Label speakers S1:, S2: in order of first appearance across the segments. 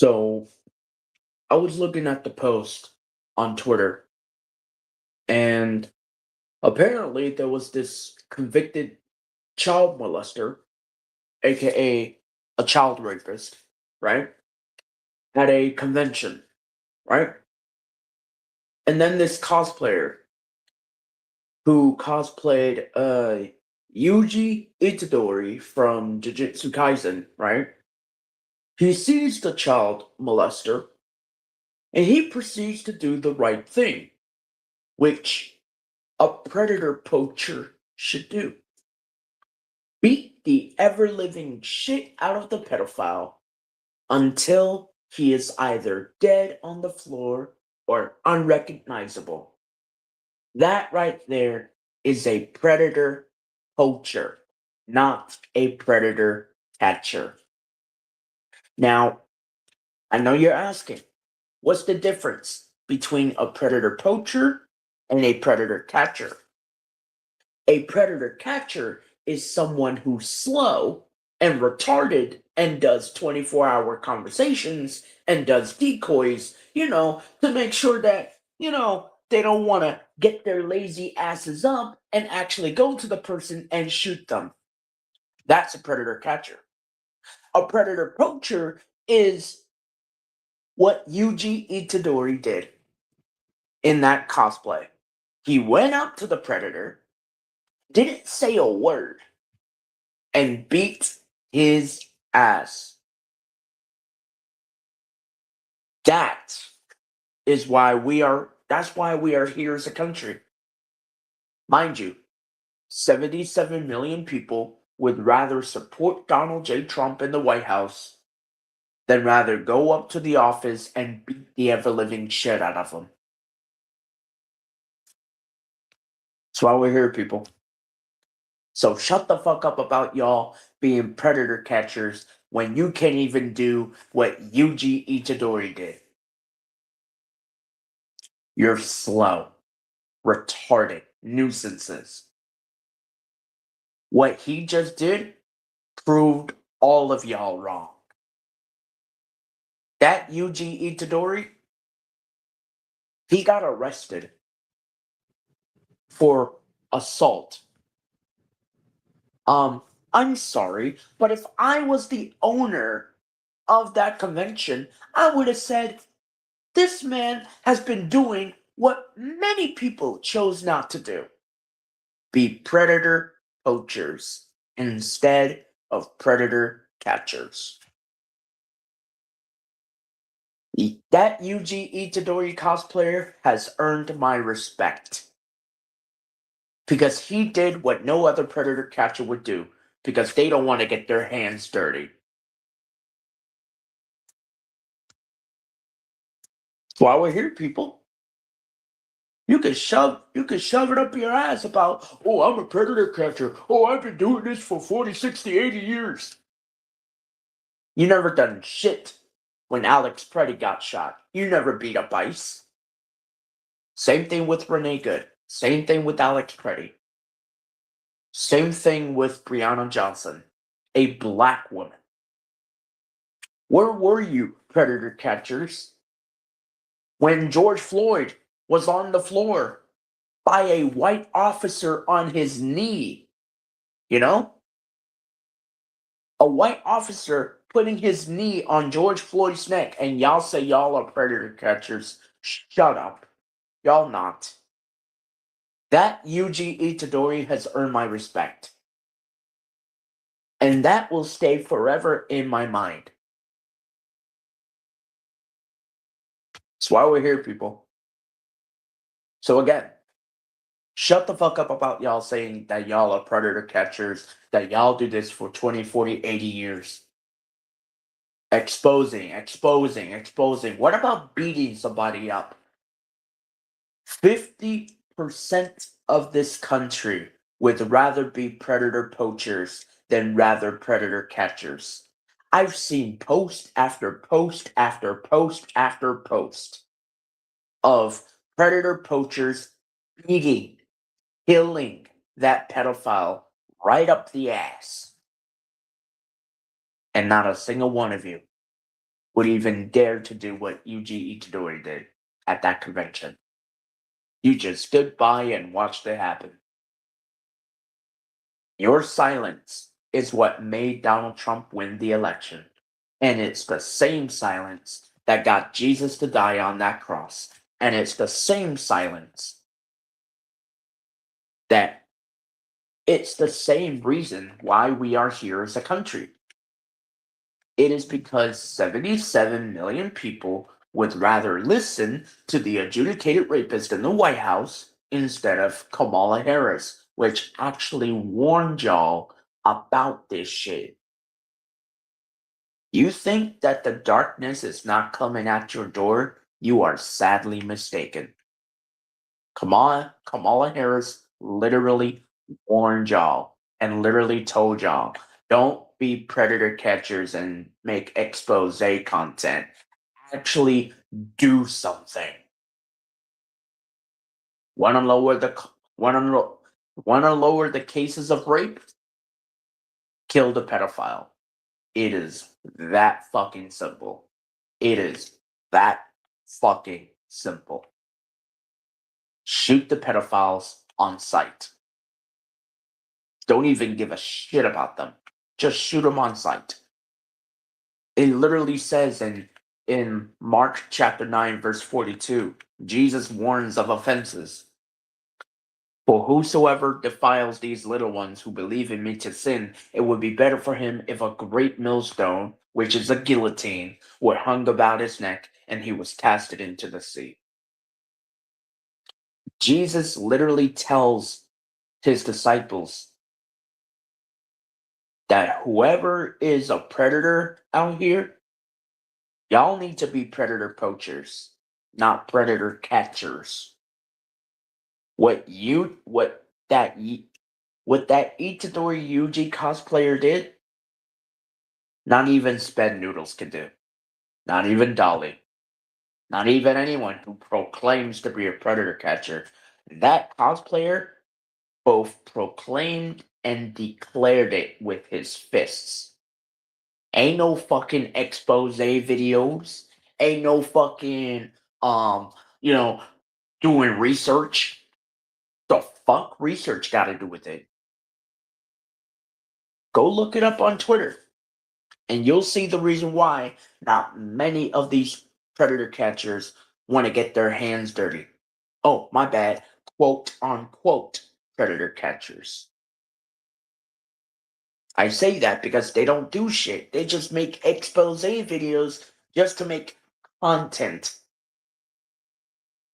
S1: So I was looking at the post on Twitter, and apparently there was this convicted child molester, aka a child rapist, right? At a convention, right? And then this cosplayer who cosplayed Yuji Itadori from Jujutsu Kaisen, right? He sees the child molester and he proceeds to do the right thing, which a predator poacher should do. Beat the ever living shit out of the pedophile until he is either dead on the floor or unrecognizable. That right there is a predator poacher, not a predator catcher. Now, I know you're asking, what's the difference between a predator poacher and a predator catcher? A predator catcher is someone who's slow and retarded and does 24-hour conversations and does decoys, to make sure that, they don't want to get their lazy asses up and actually go to the person and shoot them. That's a predator catcher. A predator poacher is what Yuji Itadori did in that cosplay. He went up to the predator, didn't say a word, and beat his ass. That is why that's why we are here as a country. Mind you, 77 million people would rather support Donald J. Trump in the White House than rather go up to the office and beat the ever living shit out of him. That's why we're here, people. So shut the fuck up about y'all being predator catchers when you can't even do what Yuji Itadori did. You're slow, retarded nuisances. What he just did proved all of y'all wrong. That Yuji Itadori, he got arrested for assault. I'm sorry, but if I was the owner of that convention, I would have said, this man has been doing what many people chose not to do. Be predator poachers instead of predator catchers. That Yuji Itadori cosplayer has earned my respect. Because he did what no other predator catcher would do. Because they don't want to get their hands dirty. That's why we're here, people. You can shove it up your ass about, oh, I'm a predator catcher. Oh, I've been doing this for 40, 60, 80 years. You never done shit when Alex Preddy got shot. You never beat up ICE. Same thing with Renee Good. Same thing with Alex Preddy. Same thing with Breonna Johnson, a black woman. Where were you, predator catchers, when George Floyd was on the floor by a white officer on his knee? A white officer putting his knee on George Floyd's neck, and y'all say y'all are predator catchers. Shut up. Y'all not. That Yuji Itadori has earned my respect. And that will stay forever in my mind. That's why we're here, people. So again, shut the fuck up about y'all saying that y'all are predator catchers, that y'all do this for 20, 40, 80 years. Exposing. What about beating somebody up? 50% of this country would rather be predator poachers than rather predator catchers. I've seen post after post after post after post of predator poachers beating, killing that pedophile right up the ass. And not a single one of you would even dare to do what Yuji Itadori did at that convention. You just stood by and watched it happen. Your silence is what made Donald Trump win the election. And it's the same silence that got Jesus to die on that cross. And it's the same silence that it's the same reason why we are here as a country. It is because 77 million people would rather listen to the adjudicated rapist in the White House instead of Kamala Harris, which actually warned y'all about this shit. You think that the darkness is not coming at your door? You are sadly mistaken. Kamala Harris literally warned y'all and literally told y'all, don't be predator catchers and make expose content. Actually do something. Want to lower the cases of rape? Kill the pedophile. It is that fucking simple. It is that fucking simple. Shoot the pedophiles on sight. Don't even give a shit about them. Just shoot them on sight. It literally says in Mark chapter 9, verse 42, Jesus warns of offenses. For whosoever defiles these little ones who believe in me to sin, it would be better for him if a great millstone, which is a guillotine, were hung about his neck and he was casted into the sea. Jesus literally tells his disciples that whoever is a predator out here, y'all need to be predator poachers, not predator catchers. What that Itadori Yuji cosplayer did, not even Sped Noodles can do. Not even Dolly. Not even anyone who proclaims to be a predator catcher. That cosplayer both proclaimed and declared it with his fists. Ain't no fucking expose videos. Ain't no fucking you know, doing research. The fuck research got to do with it? Go look it up on Twitter, and you'll see the reason why not many of these predator catchers want to get their hands dirty. Oh, my bad. Quote unquote predator catchers. I say that because they don't do shit. They just make expose videos just to make content.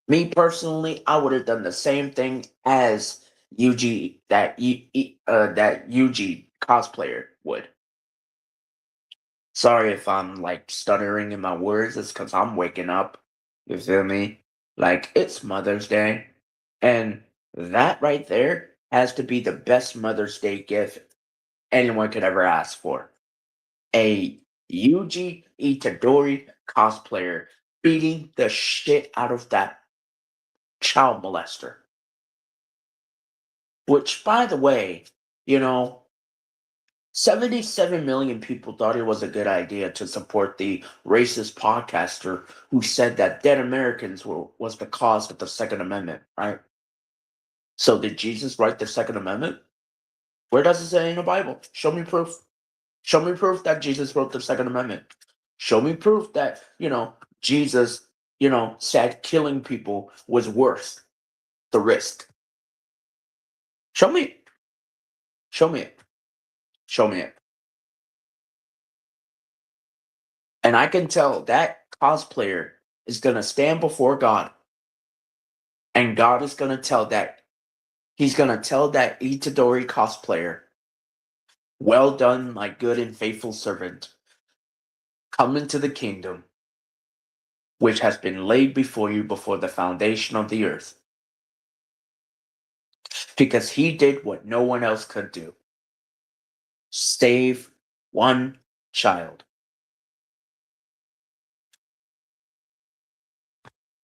S1: Me personally, I would have done the same thing as UG that UG cosplayer would. Sorry if I'm like stuttering in my words. It's because I'm waking up. You feel me? Like it's Mother's Day, and that right there has to be the best Mother's Day gift anyone could ever ask for. A Yuji Itadori cosplayer beating the shit out of that child molester. Which, by the way, 77 million people thought it was a good idea to support the racist podcaster who said that dead Americans was the cause of the Second Amendment, right? So did Jesus write the Second Amendment? Where does it say in the Bible? Show me proof. Show me proof that Jesus wrote the Second Amendment. Show me proof that, Jesus, said killing people was worth the risk. Show me it. Show me it. Show me it. And I can tell that cosplayer is going to stand before God. And God is going to tell that, he's going to tell that Itadori cosplayer, well done, my good and faithful servant. Come into the kingdom, which has been laid before you before the foundation of the earth. Because he did what no one else could do. Save one child.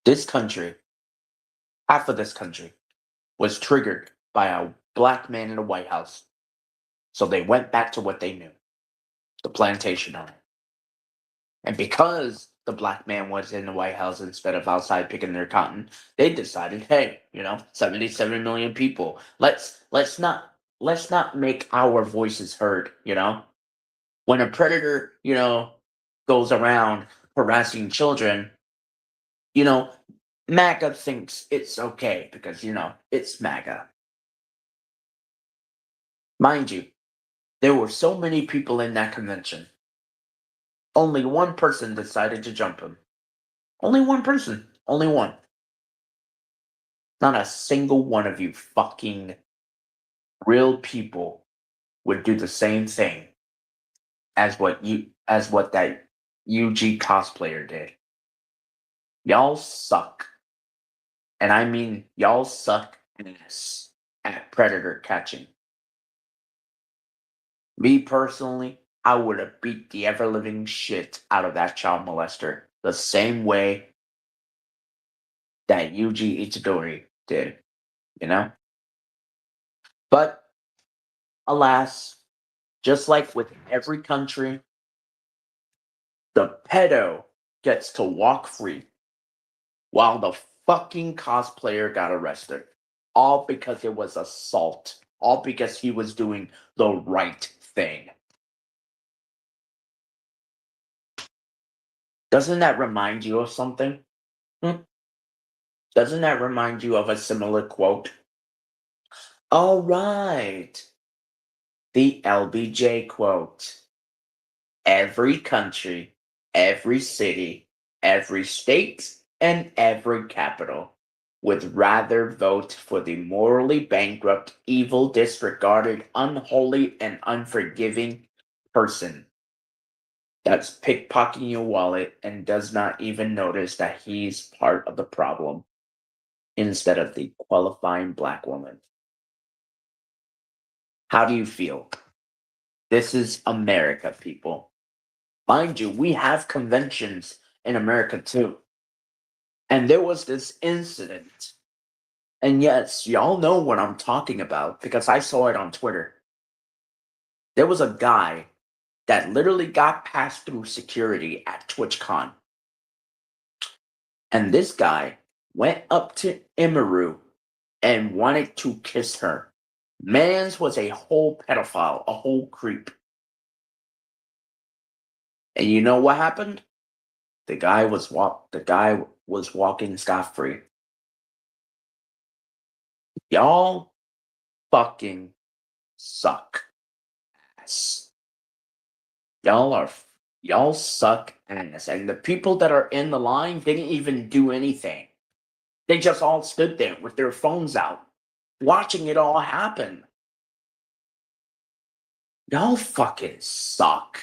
S1: This country, half of this country, was triggered by a black man in the White House. So they went back to what they knew. The plantation owner. And because the black man was in the White House instead of outside picking their cotton, they decided, hey, 77 million people. Let's not make our voices heard. When a predator, goes around harassing children, you know, MAGA thinks it's okay because, it's MAGA. Mind you, there were so many people in that convention. Only one person decided to jump him. Only one person. Only one. Not a single one of you fucking real people would do the same thing as what that UG cosplayer did. Y'all suck. And I mean y'all suck ass at predator catching. Me personally, I would have beat the ever living shit out of that child molester the same way that Yuji Itadori did, you know? But alas, just like with every country, the pedo gets to walk free while the fucking cosplayer got arrested. All because it was assault. All because he was doing the right thing. Doesn't that remind you of something? Hmm? Doesn't that remind you of a similar quote? All right. The LBJ quote. Every country, every city, every state, and every capital would rather vote for the morally bankrupt, evil, disregarded, unholy, and unforgiving person that's pickpocketing your wallet and does not even notice that he's part of the problem instead of the qualifying black woman. How do you feel? This is America, people. Mind you, we have conventions in America too. And there was this incident. And yes, y'all know what I'm talking about because I saw it on Twitter. There was a guy that literally got passed through security at TwitchCon. And this guy went up to Imaru and wanted to kiss her. Mans was a whole pedophile, a whole creep. And you know what happened? The guy was walking scot-free. Y'all fucking suck ass. Y'all suck ass. And the people that are in the line didn't even do anything. They just all stood there with their phones out, watching it all happen. Y'all fucking suck.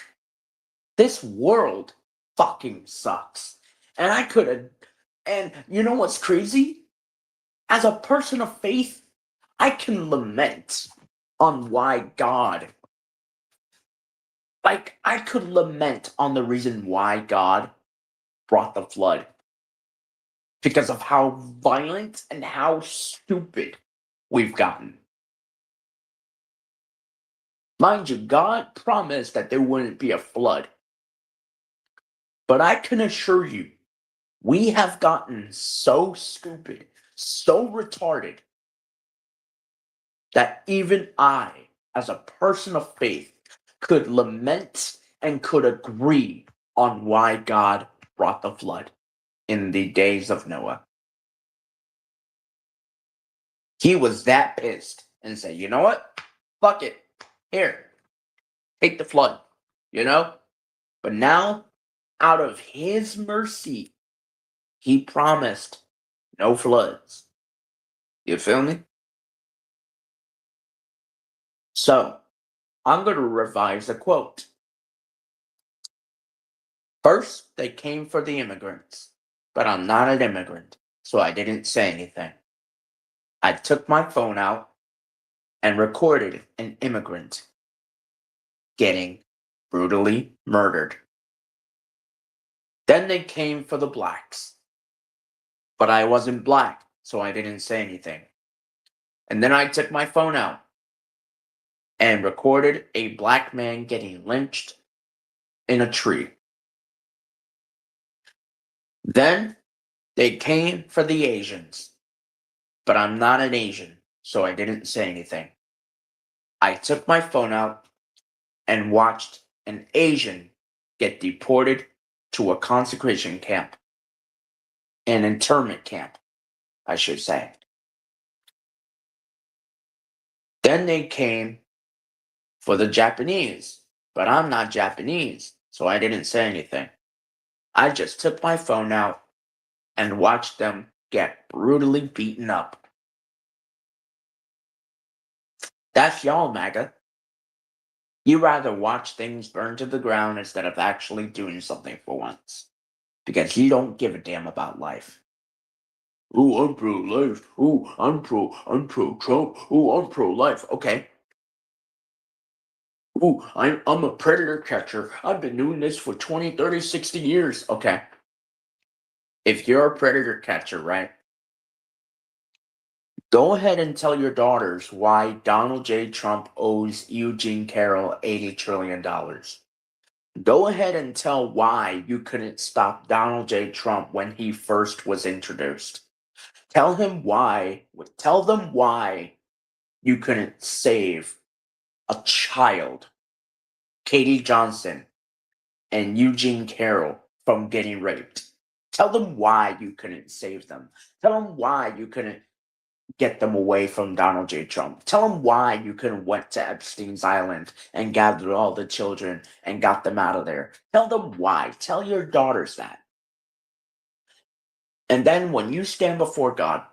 S1: This world fucking sucks. And you know what's crazy? As a person of faith, I can lament on why God. Like, I could lament on the reason why God brought the flood. Because of how violent and how stupid we've gotten. Mind you, God promised that there wouldn't be a flood. But I can assure you, we have gotten so stupid, so retarded, that even I, as a person of faith, could lament and could agree on why God brought the flood in the days of Noah. He was that pissed and said, you know what? Fuck it. Here, take the flood, But now, out of his mercy, he promised no floods. You feel me? So, I'm going to revise the quote. First, they came for the immigrants, but I'm not an immigrant, so I didn't say anything. I took my phone out and recorded an immigrant getting brutally murdered. Then they came for the blacks, but I wasn't black, so I didn't say anything. And then I took my phone out and recorded a black man getting lynched in a tree. Then they came for the Asians, but I'm not an Asian, so I didn't say anything. I took my phone out and watched an Asian get deported to a concentration camp, an internment camp, I should say. Then they came for the Japanese, but I'm not Japanese, so I didn't say anything. I just took my phone out and watched them get brutally beaten up. That's y'all, MAGA. You rather watch things burn to the ground instead of actually doing something for once. Because you don't give a damn about life. Ooh, I'm pro-life. Ooh, I'm pro-Trump. Ooh, I'm pro-life. Okay. Ooh, I'm a predator catcher. I've been doing this for 20, 30, 60 years. Okay. If you're a predator catcher, right? Go ahead and tell your daughters why Donald J. Trump owes Eugene Carroll $80 trillion. Go ahead and tell why you couldn't stop Donald J. Trump when he first was introduced. Tell him why. Tell them why you couldn't save a child, Katie Johnson, and Eugene Carroll from getting raped. Tell them why you couldn't save them. Tell them why you couldn't get them away from Donald J. Trump. Tell them why you couldn't went to Epstein's Island and gathered all the children and got them out of there. Tell them why. Tell your daughters that. And then when you stand before God,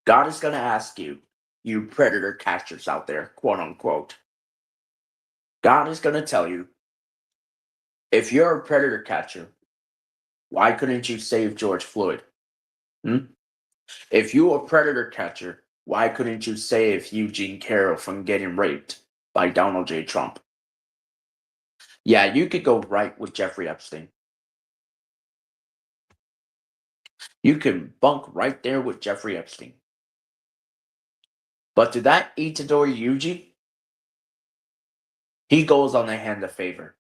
S1: God is going to ask you, you predator catchers out there, quote unquote. God is going to tell you, if you're a predator catcher, why couldn't you save George Floyd? Hmm? If you're a predator catcher, why couldn't you save Eugene Carroll from getting raped by Donald J. Trump? Yeah, you could go right with Jeffrey Epstein. You can bunk right there with Jeffrey Epstein. But to that itadori yuji, he goes on the hand of favor.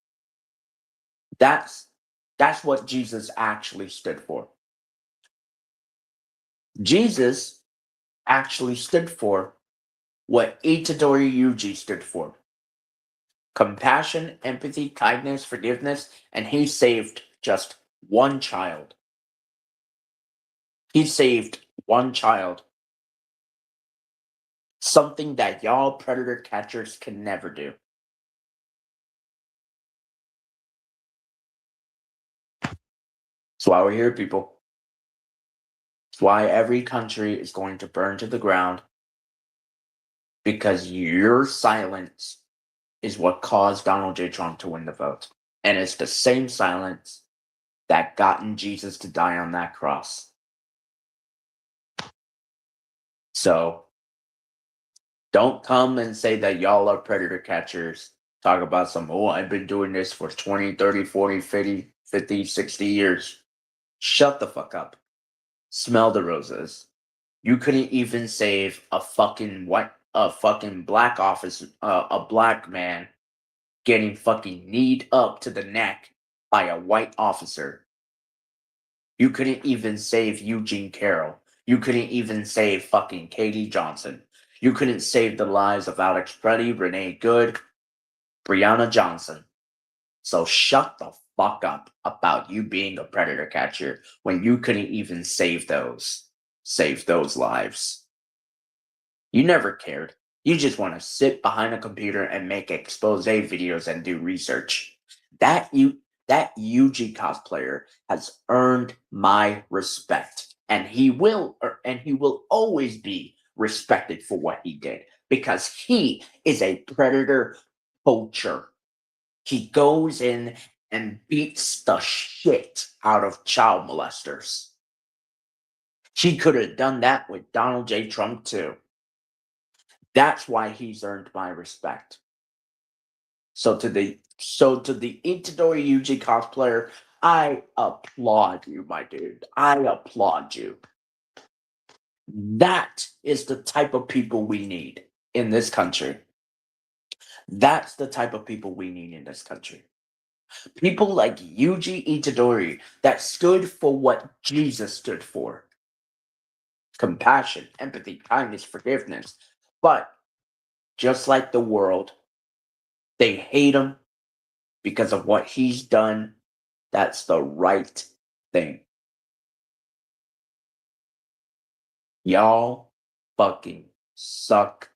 S1: That's what Jesus actually stood for. Jesus actually stood for what itadori yuji stood for: compassion, empathy, kindness, forgiveness, and he saved just one child. He saved one child. Something that y'all predator catchers can never do. That's why we're here, people. That's why every country is going to burn to the ground, because your silence is what caused Donald J. Trump to win the vote. And it's the same silence that gotten Jesus to die on that cross. So don't come and say that y'all are predator catchers. Talk about some, oh, I've been doing this for 20, 30, 40, 50, 60 years. Shut the fuck up. Smell the roses. You couldn't even save a fucking black officer, a black man getting fucking kneed up to the neck by a white officer. You couldn't even save Eugene Carroll. You couldn't even save fucking Katie Johnson. You couldn't save the lives of Alex Preddy, Renee Good, Brianna Johnson. So shut the fuck up about you being a predator catcher when you couldn't even save those lives. You never cared. You just want to sit behind a computer and make expose videos and do research. That Yuji cosplayer has earned my respect, and he will always be respected for what he did, because he is a predator poacher. He goes in and beats the shit out of child molesters. He could have done that with Donald J. Trump too. That's why he's earned my respect. So to the Itadori Yuji cosplayer, I applaud you, my dude. I applaud you. That is the type of people we need in this country. That's the type of people we need in this country. People like Yuji Itadori that stood for what Jesus stood for: compassion, empathy, kindness, forgiveness. But just like the world, they hate him because of what he's done. That's the right thing. Y'all fucking suck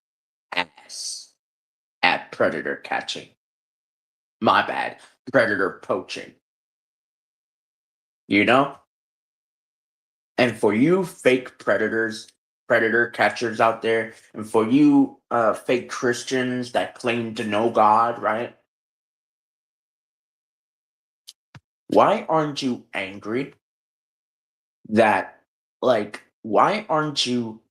S1: ass at predator catching. My bad. Predator poaching. You know? And for you fake predator catchers out there, and for you fake Christians that claim to know God, right? Why aren't you angry that, like, why aren't you,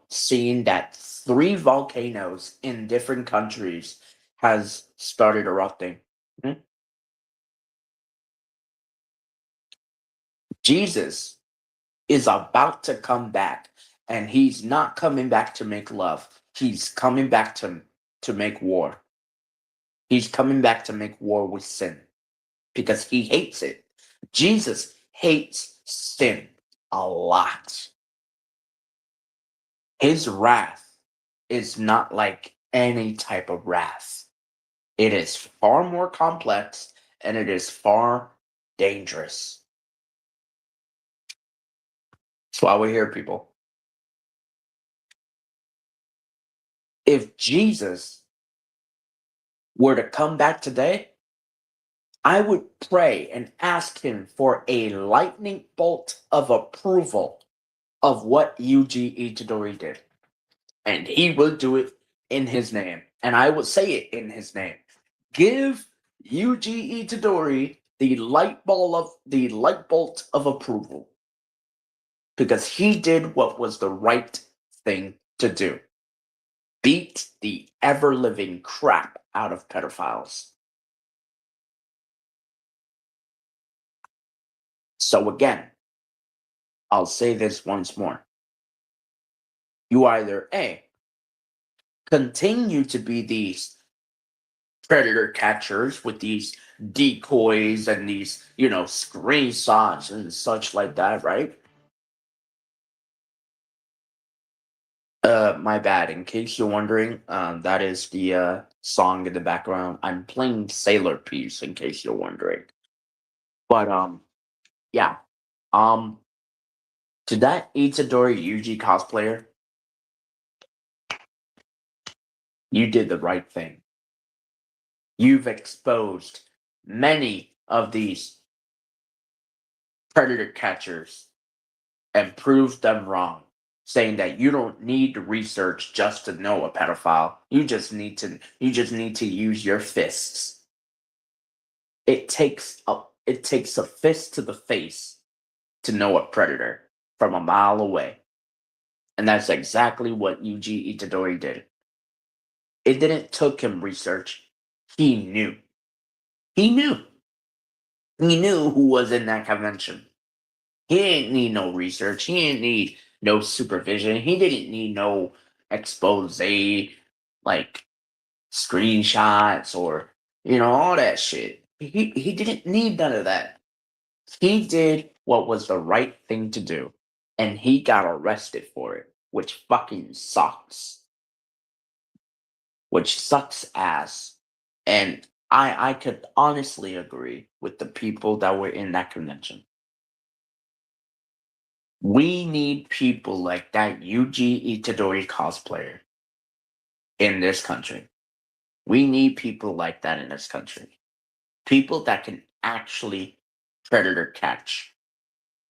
S1: seeing that three volcanoes in different countries has started erupting? Hmm? Jesus is about to come back, and he's not coming back to make love. He's coming back to make war. He's coming back to make war with sin because he hates it. Jesus hates sin a lot. His wrath is not like any type of wrath. It is far more complex and it is far dangerous. That's why we're here, people. If Jesus were to come back today, I would pray and ask him for a lightning bolt of approval of what Yuji Itadori did. And he will do it in his name. And I will say it in his name. Give Yuji Itadori the light bolt of approval. Because he did what was the right thing to do. Beat the ever-living crap out of pedophiles. So again, I'll say this once more. You either A, continue to be these predator catchers with these decoys and these, screenshots and such like that, right? My bad. In case you're wondering, that is the song in the background. I'm playing Sailor Piece, in case you're wondering. But yeah. Um, to that Itadori Yuji cosplayer, you did the right thing. You've exposed many of these predator catchers and proved them wrong, saying that you don't need to research just to know a pedophile. You just need to use your fists. It takes a fist to the face to know a predator from a mile away. And that's exactly what Yuji Itadori did. It didn't took him research. He knew. He knew. He knew who was in that convention. He didn't need no research. He didn't need no supervision. He didn't need no expose, like screenshots or all that shit. He didn't need none of that. He did what was the right thing to do, and he got arrested for it, which fucking sucks. Which sucks ass. And I could honestly agree with the people that were in that convention. We need people like that Yuji Itadori cosplayer in this country. We need people like that in this country. People that can actually predator catch.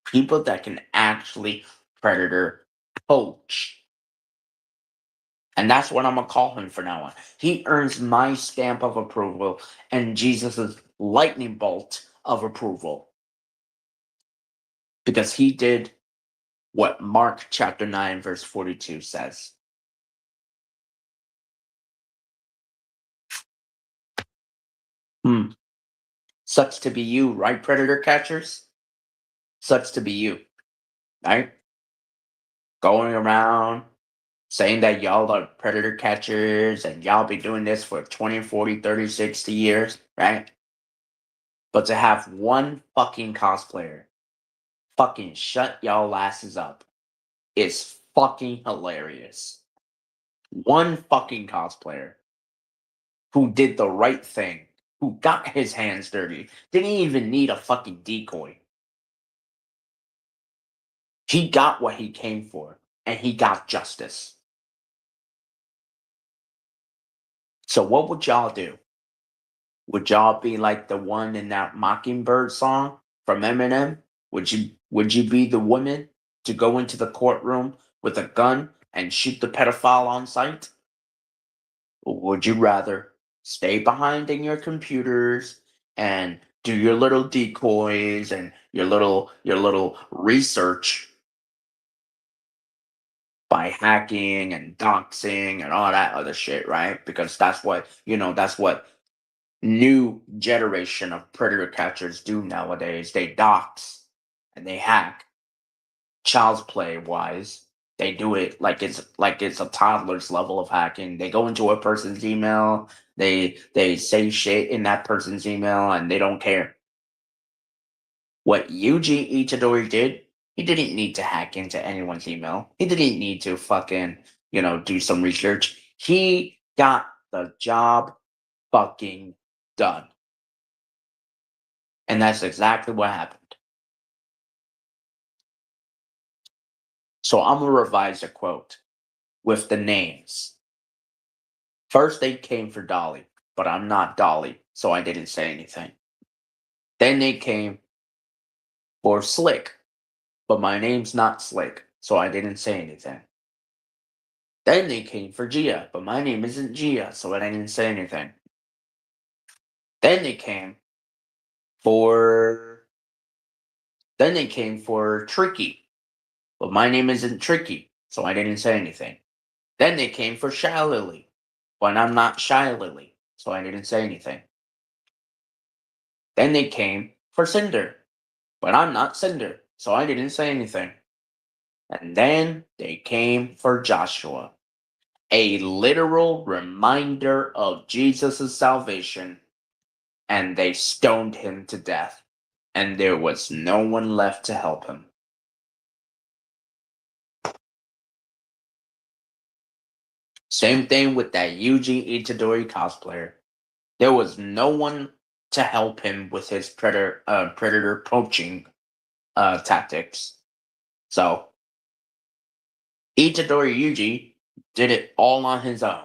S1: People that can actually predator poach. And that's what I'm going to call him from now on. He earns my stamp of approval and Jesus's lightning bolt of approval. Because he did what Mark chapter 9, verse 42 says. Sucks to be you, right, predator catchers? Sucks to be you, right? Going around saying that y'all are predator catchers and y'all be doing this for 20, 40, 30, 60 years, right? But to have one fucking cosplayer fucking shut y'all asses up is fucking hilarious. One fucking cosplayer who did the right thing, who got his hands dirty, didn't even need a fucking decoy. He got what he came for, and he got justice. So what would y'all do? Would y'all be like the one in that Mockingbird song from Eminem? Would you be the woman to go into the courtroom with a gun and shoot the pedophile on sight? Or would you rather stay behind in your computers and do your little decoys and your little research by hacking and doxing and all that other shit, right? Because that's what new generation of predator catchers do nowadays. They dox and they hack. Child's play wise, they do it like it's a toddler's level of hacking. They go into a person's email, they say shit in that person's email, and they don't care. What Yuji Itadori did, he didn't need to hack into anyone's email. He didn't need to fucking, do some research. He got the job fucking done. And that's exactly what happened. So I'm going to revise the quote with the names. First, they came for Dolly, but I'm not Dolly, so I didn't say anything. Then they came for Slick, but my name's not Slick, so I didn't say anything. Then they came for Gia, but my name isn't Gia, so I didn't say anything. Then they came for then they came for Tricky, but my name isn't Tricky, so I didn't say anything. Then they came for Shy Lily, but I'm not Shy Lily, so I didn't say anything. Then they came for Cinder, but I'm not Cinder, so I didn't say anything. And then they came for Joshua, a literal reminder of Jesus' salvation, and they stoned him to death, and there was no one left to help him. Same thing with that Yuji Itadori cosplayer. There was no one to help him with his predator poaching tactics. So Itadori Yuji did it all on his own.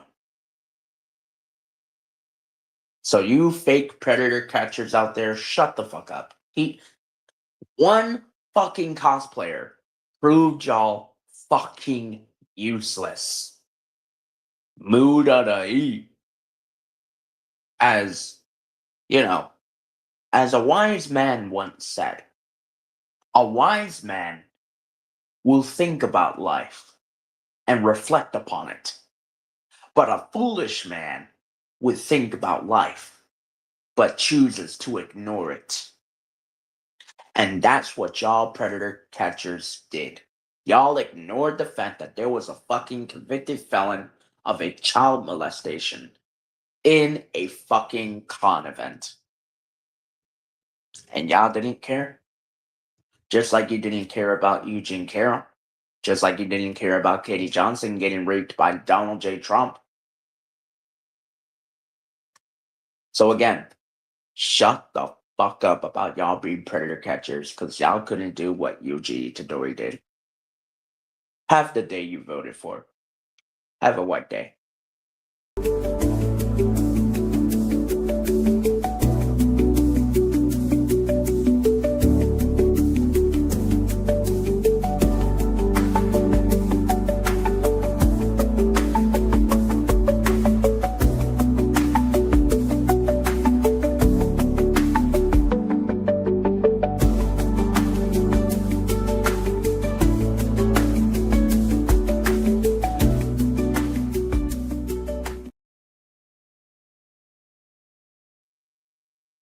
S1: So you fake predator catchers out there, shut the fuck up. One fucking cosplayer proved y'all fucking useless. Mudarai. As, you know, as a wise man once said, a wise man will think about life and reflect upon it. But a foolish man would think about life, but chooses to ignore it. And that's what y'all predator catchers did. Y'all ignored the fact that there was a fucking convicted felon of a child molestation in a fucking con event. And y'all didn't care. Just like you didn't care about Eugene Carroll. Just like you didn't care about Katie Johnson getting raped by Donald J. Trump. So again, shut the fuck up about y'all being predator catchers, because y'all couldn't do what Yuji Itadori did. Have the day you voted for. Have a white day.